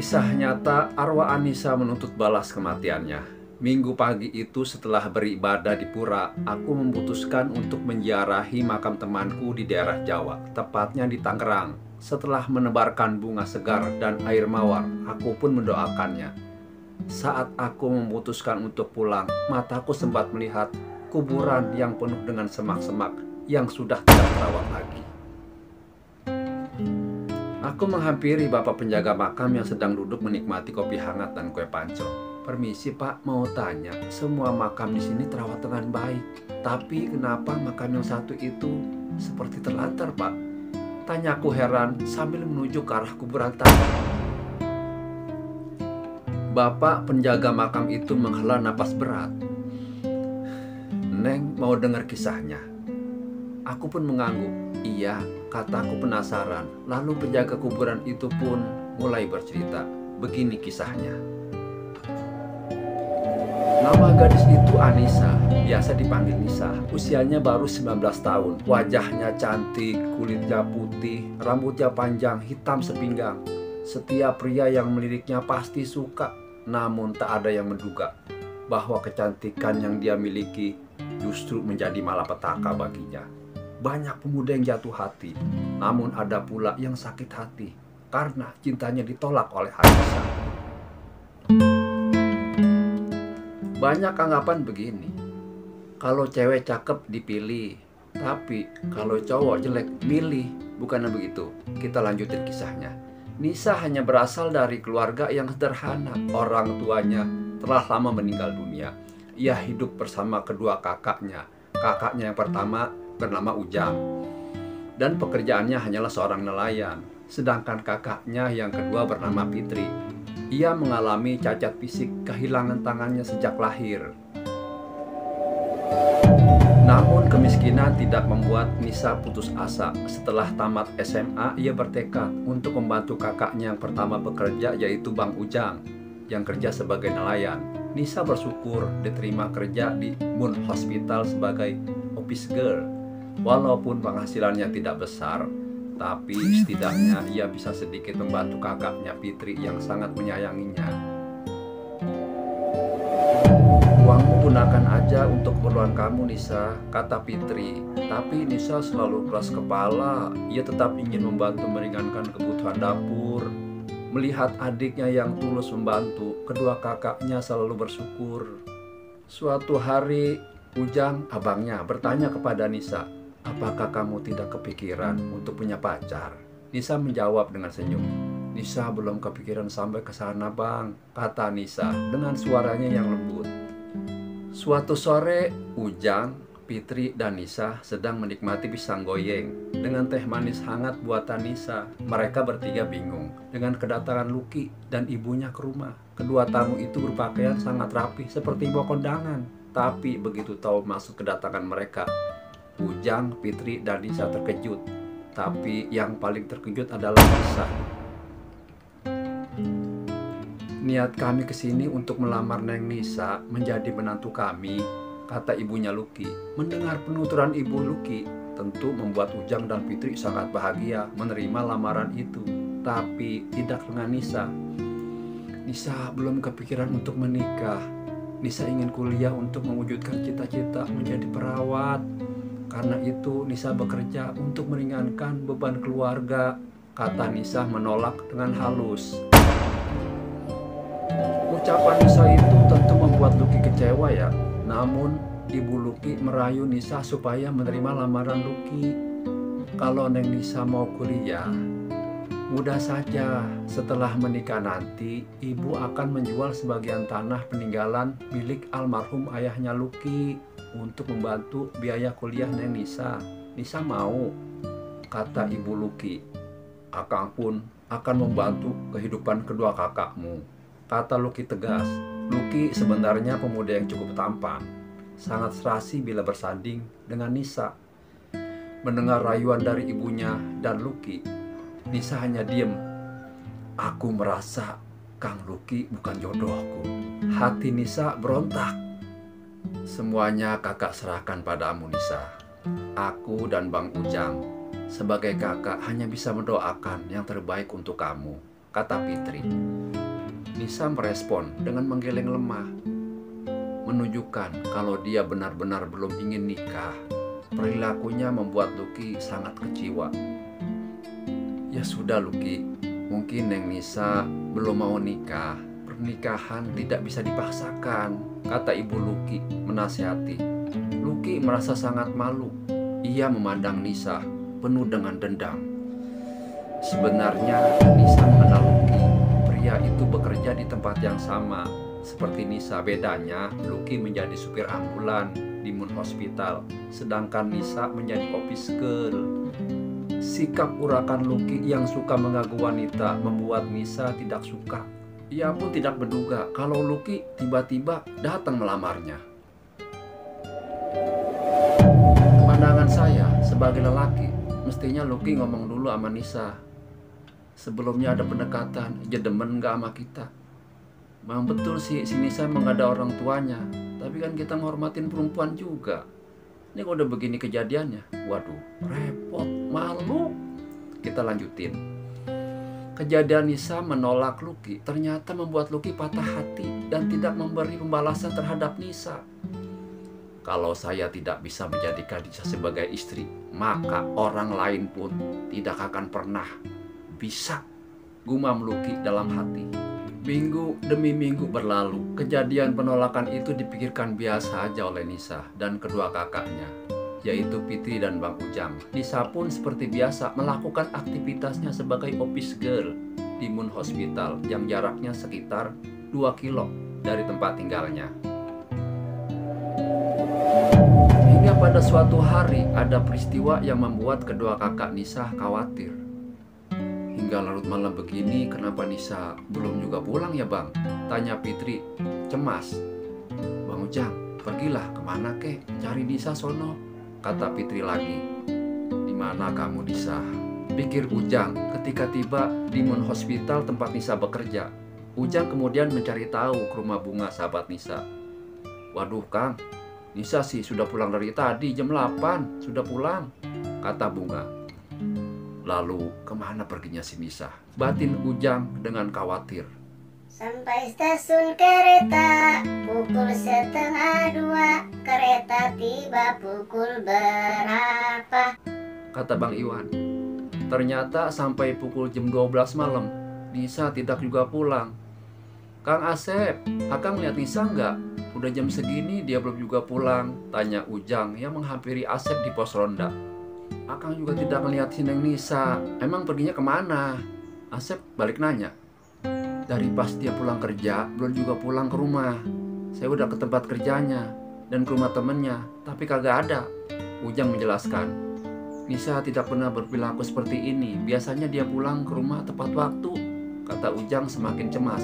Kisah nyata arwah Anissa menuntut balas kematiannya. Minggu pagi itu setelah beribadah di pura, aku memutuskan untuk menziarahi makam temanku di daerah Jawa, tepatnya di Tangerang. Setelah menebarkan bunga segar dan air mawar, aku pun mendoakannya. Saat aku memutuskan untuk pulang, mataku sempat melihat kuburan yang penuh dengan semak-semak yang sudah tidak terawat lagi. Aku menghampiri bapak penjaga makam yang sedang duduk menikmati kopi hangat dan kue panco. Permisi pak, mau tanya, semua makam di sini terawat dengan baik. Tapi kenapa makam yang satu itu seperti terlantar pak? Tanyaku heran sambil menuju ke arah kuburan tadi. Bapak penjaga makam itu menghela napas berat. Neng mau dengar kisahnya? Aku pun mengangguk. Iya, kataku penasaran. Lalu penjaga kuburan itu pun mulai bercerita. Begini kisahnya. Nama gadis itu Anissa, biasa dipanggil Nisa. Usianya baru 19 tahun. Wajahnya cantik, kulitnya putih, rambutnya panjang, hitam sepinggang. Setiap pria yang meliriknya pasti suka. Namun tak ada yang menduga bahwa kecantikan yang dia miliki justru menjadi malapetaka baginya. Banyak pemuda yang jatuh hati, namun ada pula yang sakit hati karena cintanya ditolak oleh Anissa. Banyak anggapan begini, kalau cewek cakep dipilih, tapi kalau cowok jelek milih. Bukannya begitu. Kita lanjutin kisahnya. Nisa hanya berasal dari keluarga yang sederhana. Orang tuanya telah lama meninggal dunia. Ia hidup bersama kedua kakaknya. Kakaknya yang pertama bernama Ujang, dan pekerjaannya hanyalah seorang nelayan. Sedangkan kakaknya yang kedua bernama Fitri. Ia mengalami cacat fisik, kehilangan tangannya sejak lahir. Namun kemiskinan tidak membuat Nisa putus asa. Setelah tamat SMA, ia bertekad untuk membantu kakaknya yang pertama bekerja, yaitu Bang Ujang, yang kerja sebagai nelayan. Nisa bersyukur diterima kerja di Moon Hospital sebagai office girl. Walaupun penghasilannya tidak besar, tapi setidaknya ia bisa sedikit membantu kakaknya Fitri yang sangat menyayanginya. Uangmu gunakan aja untuk keperluan kamu Nisa, kata Fitri. Tapi Nisa selalu keras kepala. Ia tetap ingin membantu meringankan kebutuhan dapur. Melihat adiknya yang tulus membantu, kedua kakaknya selalu bersyukur. Suatu hari, Ujang, abangnya, bertanya kepada Nisa, apakah kamu tidak kepikiran untuk punya pacar? Nisa menjawab dengan senyum. Nisa belum kepikiran sampai ke sana bang, kata Nisa dengan suaranya yang lembut. Suatu sore, Ujang, Fitri, dan Nisa sedang menikmati pisang goyeng dengan teh manis hangat buatan Nisa. Mereka bertiga bingung dengan kedatangan Luki dan ibunya ke rumah. Kedua tamu itu berpakaian sangat rapi seperti bawa kondangan. Tapi begitu tahu maksud kedatangan mereka, Ujang, Fitri, dan Nisa terkejut. Tapi yang paling terkejut adalah Nisa. Niat kami kesini untuk melamar Neng Nisa menjadi menantu kami, kata ibunya Luki. Mendengar penuturan ibu Luki, tentu membuat Ujang dan Fitri sangat bahagia menerima lamaran itu. Tapi tidak dengan Nisa. Nisa belum kepikiran untuk menikah. Nisa ingin kuliah untuk mewujudkan cita-cita menjadi perawat. Karena itu Nisa bekerja untuk meringankan beban keluarga, kata Nisa menolak dengan halus. Ucapan Nisa itu tentu membuat Luki kecewa ya. Namun ibu Luki merayu Nisa supaya menerima lamaran Luki. Kalau Neng Nisa mau kuliah, mudah saja. Setelah menikah nanti, ibu akan menjual sebagian tanah peninggalan milik almarhum ayahnya Luki untuk membantu biaya kuliah Neng Nisa. Nisa mau, kata ibu Luki. Akang pun akan membantu kehidupan kedua kakakmu, kata Luki tegas. Luki sebenarnya pemuda yang cukup tampan, sangat serasi bila bersanding dengan Nisa. Mendengar rayuan dari ibunya dan Luki, Nisa hanya diem. Aku merasa Kang Luki bukan jodohku. Hati Nisa berontak. Semuanya kakak serahkan padamu Nisa. Aku dan Bang Ujang sebagai kakak hanya bisa mendoakan yang terbaik untuk kamu. kata Fitri. Nisa merespon dengan menggeleng lemah, menunjukkan kalau dia benar-benar belum ingin nikah. Perilakunya membuat Luki sangat kecewa. Ya sudah Luki, mungkin Neng Nisa belum mau nikah. Pernikahan tidak bisa dipaksakan, kata ibu Luki menasihati. Luki merasa sangat malu. Ia memandang Nisa penuh dengan dendam. Sebenarnya Nisa mengenal Luki. Pria itu bekerja di tempat yang sama seperti Nisa. Bedanya Luki menjadi supir ambulan di Moon Hospital, sedangkan Nisa menjadi office girl. Sikap urakan Luki yang suka mengganggu wanita membuat Nisa tidak suka. Ia pun tidak menduga kalau Luki tiba-tiba datang melamarnya. Pandangan saya sebagai lelaki, mestinya Luki ngomong dulu sama Nisa. Sebelumnya ada pendekatan, dia demen gak sama kita. Memang betul sih, si Nisa emang gak ada orang tuanya, tapi kan kita menghormatin perempuan juga. Ini kalau udah begini kejadiannya, waduh, repot, malu. Kita lanjutin. Kejadian Nisa menolak Luki ternyata membuat Luki patah hati dan tidak memberi pembalasan terhadap Nisa. Kalau saya tidak bisa menjadikan Nisa sebagai istri, maka orang lain pun tidak akan pernah bisa, gumam Luki dalam hati. Minggu demi minggu berlalu, kejadian penolakan itu dipikirkan biasa aja oleh Nisa dan kedua kakaknya, yaitu Fitri dan Bang Ujang. Nisa pun seperti biasa melakukan aktivitasnya sebagai office girl di Moon Hospital yang jaraknya sekitar 2 kilo dari tempat tinggalnya. Hingga pada suatu hari ada peristiwa yang membuat kedua kakak Nisa khawatir. Hingga larut malam begini, kenapa Nisa belum juga pulang ya bang? Tanya Fitri cemas. Bang Ujang, pergilah kemana kek, cari Nisa sono, kata Fitri lagi. Di mana kamu Nisa? Pikir Ujang ketika tiba di Moon Hospital tempat Nisa bekerja. Ujang kemudian mencari tahu ke rumah Bunga sahabat Nisa. Waduh Kang, Nisa sih sudah pulang dari tadi jam 8, sudah pulang, kata Bunga. Lalu kemana perginya si Nisa? Batin Ujang dengan khawatir. Sampai stasiun kereta pukul 1:30, kereta tiba pukul berapa? Kata Bang Iwan. Ternyata sampai pukul jam 12 malam Nisa tidak juga pulang. Kang Asep, Akang lihat Nisa enggak? Udah jam segini dia belum juga pulang, tanya Ujang yang menghampiri Asep di pos ronda. Akang juga tidak melihat si Neng Nisa. Emang perginya kemana? Asep balik nanya. Dari pas dia pulang kerja, belum juga pulang ke rumah. Saya udah ke tempat kerjanya dan ke rumah temennya, tapi kagak ada. Ujang menjelaskan. Nisa tidak pernah berperilaku seperti ini. Biasanya dia pulang ke rumah tepat waktu, kata Ujang semakin cemas.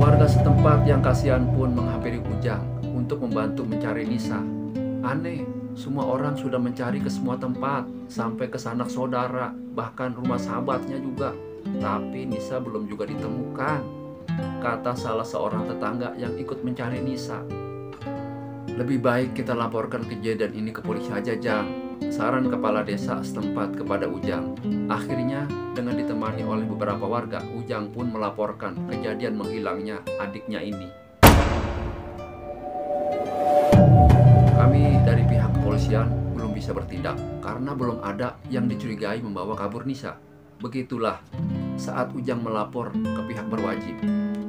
Warga setempat yang kasihan pun menghampiri Ujang untuk membantu mencari Nisa. Aneh, semua orang sudah mencari ke semua tempat, sampai ke sanak saudara, bahkan rumah sahabatnya juga. Tapi Nisa belum juga ditemukan, kata salah seorang tetangga yang ikut mencari Nisa. Lebih baik kita laporkan kejadian ini ke polisi aja, Jang, saran kepala desa setempat kepada Ujang. Akhirnya, dengan ditemani oleh beberapa warga, Ujang pun melaporkan kejadian menghilangnya adiknya ini. Kami dari pihak kepolisian belum bisa bertindak karena belum ada yang dicurigai membawa kabur Nisa. Begitulah saat Ujang melapor ke pihak berwajib.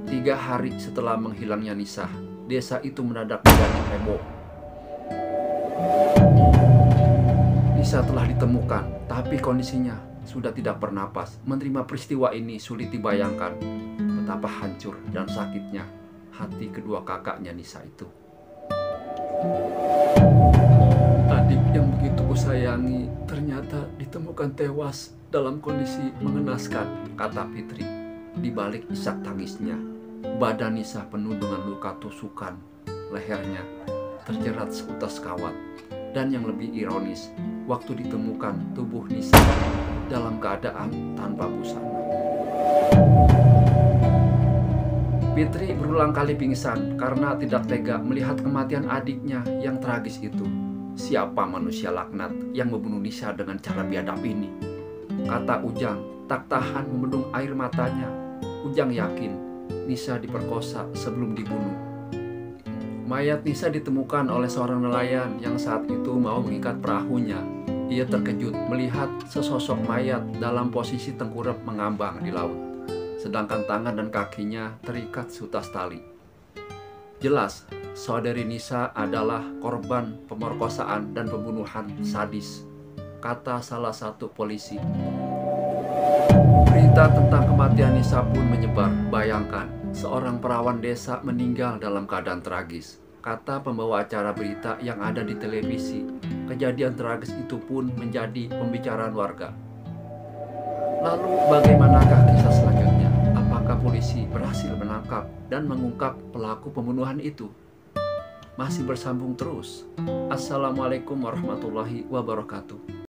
3 hari setelah menghilangnya Nisa, desa itu mendadak menjadi heboh. Nisa telah ditemukan, tapi kondisinya sudah tidak bernapas. Menerima peristiwa ini sulit dibayangkan betapa hancur dan sakitnya hati kedua kakaknya Nisa itu. Adik yang begitu kusayangi ternyata ditemukan tewas dalam kondisi mengenaskan, kata Fitri. Di balik isak tangisnya, badan Nisa penuh dengan luka tusukan, lehernya terjerat seutas kawat. Dan yang lebih ironis, waktu ditemukan tubuh Nisa dalam keadaan tanpa busana. Fitri berulang kali pingsan karena tidak tega melihat kematian adiknya yang tragis itu. Siapa manusia laknat yang membunuh Nisa dengan cara biadab ini? Kata Ujang tak tahan membendung air matanya. Ujang yakin Nisa diperkosa sebelum dibunuh. Mayat Nisa ditemukan oleh seorang nelayan yang saat itu mau mengikat perahunya. Ia terkejut melihat sesosok mayat dalam posisi tengkurap mengambang di laut, sedangkan tangan dan kakinya terikat seutas tali. Jelas, saudari Nisa adalah korban pemerkosaan dan pembunuhan sadis, kata salah satu polisi. Berita tentang kematian Nisa pun menyebar. Bayangkan, seorang perawan desa meninggal dalam keadaan tragis, kata pembawa acara berita yang ada di televisi. Kejadian tragis itu pun menjadi pembicaraan warga. Lalu bagaimanakah kisah selanjutnya? Apakah polisi berhasil menangkap dan mengungkap pelaku pembunuhan itu? Masih bersambung terus. Assalamualaikum warahmatullahi wabarakatuh.